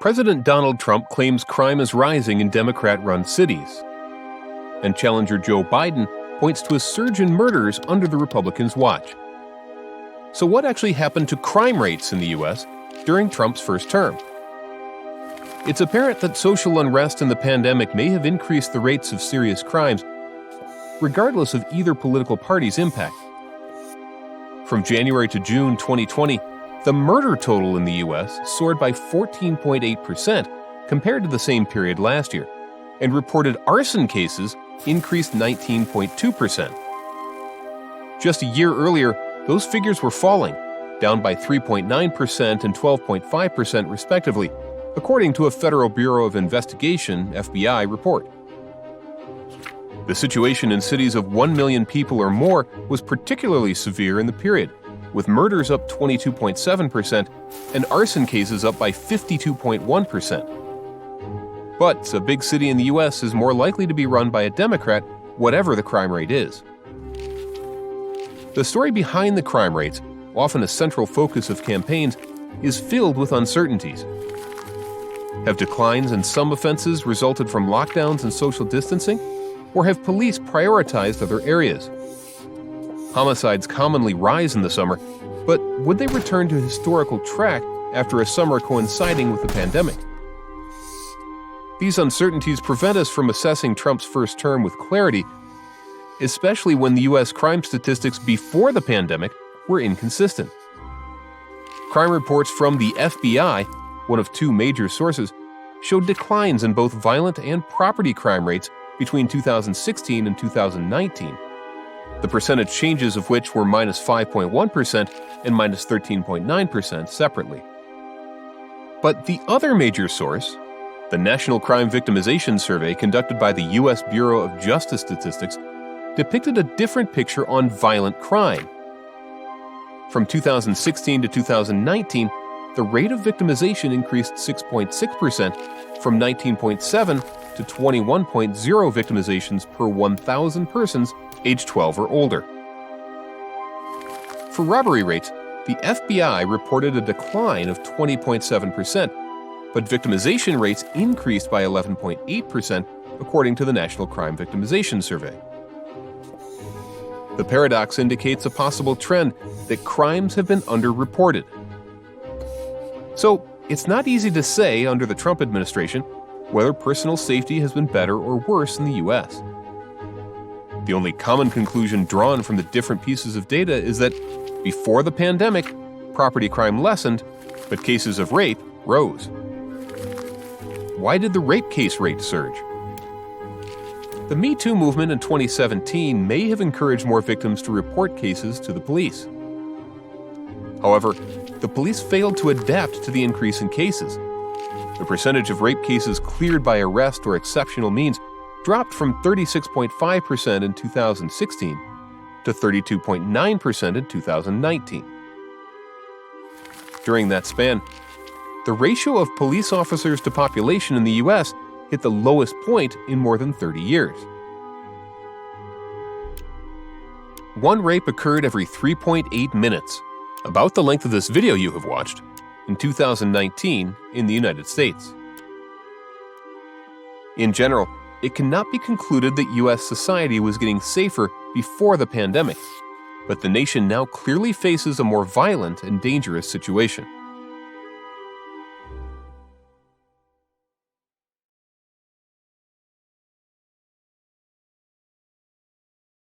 President Donald Trump claims crime is rising in Democrat-run cities, and challenger Joe Biden points to a surge in murders under the Republicans' watch. So what actually happened to crime rates in the U.S. during Trump's first term? It's apparent that social unrest and the pandemic may have increased the rates of serious crimes, regardless of either political party's impact. From January to June 2020, the murder total in the U.S. soared by 14.8% compared to the same period last year, and reported arson cases increased 19.2%. Just a year earlier, those figures were falling, down by 3.9% and 12.5% respectively, according to a Federal Bureau of Investigation (FBI) report. The situation in cities of 1 million people or more was particularly severe in the period, with murders up 22.7% and arson cases up by 52.1%. But a big city in the U.S. is more likely to be run by a Democrat, whatever the crime rate is. The story behind the crime rates, often a central focus of campaigns, is filled with uncertainties. Have declines in some offenses resulted from lockdowns and social distancing, or have police prioritized other areas? Homicides commonly rise in the summer, but would they return to historical track after a summer coinciding with the pandemic? These uncertainties prevent us from assessing Trump's first term with clarity, especially when the U.S. crime statistics before the pandemic were inconsistent. Crime reports from the FBI, one of two major sources, showed declines in both violent and property crime rates between 2016 and 2019. The percentage changes of which were minus 5.1% and minus 13.9% separately. But the other major source, the National Crime Victimization Survey conducted by the U.S. Bureau of Justice Statistics, depicted a different picture on violent crime. From 2016 to 2019, the rate of victimization increased 6.6% from 19.7 to 21.0 victimizations per 1,000 persons age 12 or older. For robbery rates, the FBI reported a decline of 20.7%, but victimization rates increased by 11.8% according to the National Crime Victimization Survey. The paradox indicates a possible trend that crimes have been underreported. So, it's not easy to say under the Trump administration whether personal safety has been better or worse in the U.S. The only common conclusion drawn from the different pieces of data is that before the pandemic, property crime lessened, but cases of rape rose. Why did the rape case rate surge? The Me Too movement in 2017 may have encouraged more victims to report cases to the police. However, the police failed to adapt to the increase in cases. The percentage of rape cases cleared by arrest or exceptional means dropped from 36.5% in 2016 to 32.9% in 2019. During that span, the ratio of police officers to population in the U.S. hit the lowest point in more than 30 years. One rape occurred every 3.8 minutes, about the length of this video you have watched, in 2019 in the United States. In general, it cannot be concluded that U.S. society was getting safer before the pandemic, but the nation now clearly faces a more violent and dangerous situation.